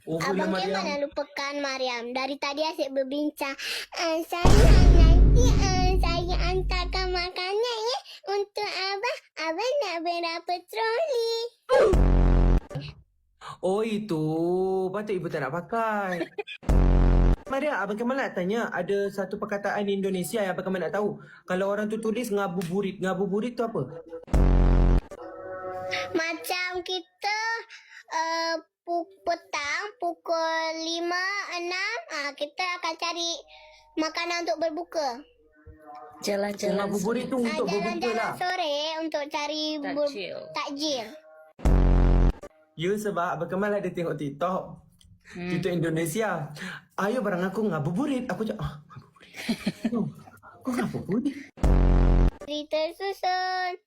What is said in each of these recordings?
Overlah Abang Mariam. Kemal dah lupakan Mariam. Dari tadi asyik berbincang. Sayang, nanti saya hantarkan makanan ya untuk abang. Abang nak berapa troli? Oh itu, patut ibu tak nak pakai. Maria, Abang Kemal nak tanya, ada satu perkataan di Indonesia yang Abang Kemal nak tahu. Kalau orang tu tulis ngabuburit, ngabuburit tu apa? Macam kita petang pukul 5, 6, kita akan cari makanan untuk berbuka. Jalan-jalan Ngabuburit tu untuk berbuka Jalan-jalan lah. sore untuk cari takjil. Ya sebab Abang Kemal ada tengok TikTok. TikTok Indonesia. Ayo barang aku ngabuburit. Aku cakap, ngabuburit? Oh, kok ngabuburit? Cerita susun.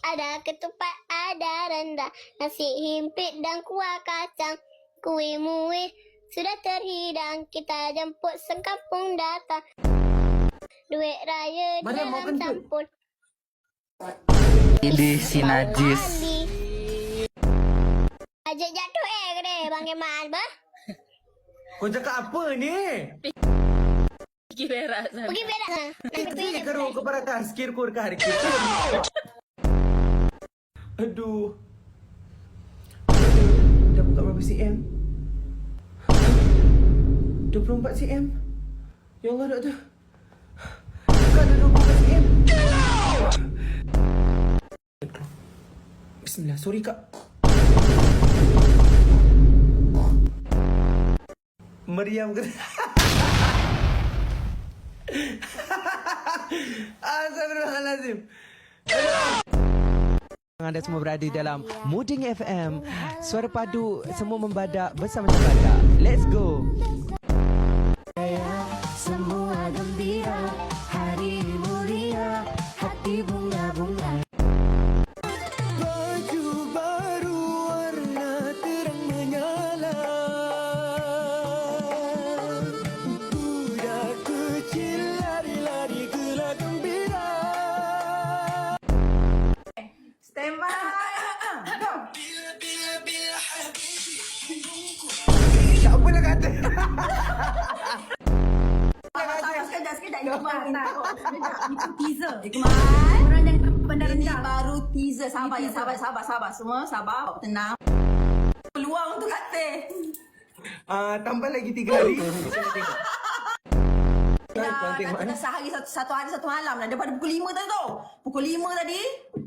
Ada ketupat, ada rendah, nasi himpit dan kuah kacang. Kuih muih sudah terhidang, kita jemput sekampung datang. Duit raya Mariam, mau dalam kentut? sampul. Ini si najis. Ajak jatuh kena Bang Kemal bah. Kau cakap apa ni? Pergi berak sana. Pergi berak sana. Ini keruk ke paratas. Kir-kur ke hari kita. Aduh. Dah buka berapa cm? 24 cm. Ya Allah, doktor. Buka dah 24 cm. Bismillah. Sorry, Kak. Mariam kata. Astagfirullahalazim. Anda semua berada dalam Mooding FM. Suara padu semua membadak bersama badak. Let's go. Semua gembira, hari mulia, hati bunga-bunga. Baju baru warna terang menyala. Budak kecil lari-lari gelak gembira. Stand by. Go. Tak apalah kata. Sekejap. Itu teaser. Kemal. Orang yang rendah-rendah. Ini baru teaser. Sabar. Semua sabar. Tenang. Peluang untuk kata. Tambah lagi 3 hari. Kita tengok. Dah sehari satu hari satu malam dah. Daripada pukul 5 tadi tu. Pukul 5 tadi.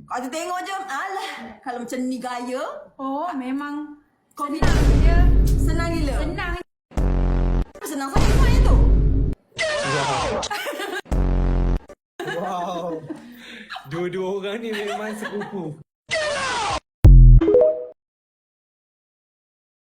Kau tu tengok je. Alah. Kalau macam ni gaya. Oh, memang Kau senang je. senang gila. Senang. Senang sangat kau yang tu. Wow. Dua-dua orang ni memang sekupu.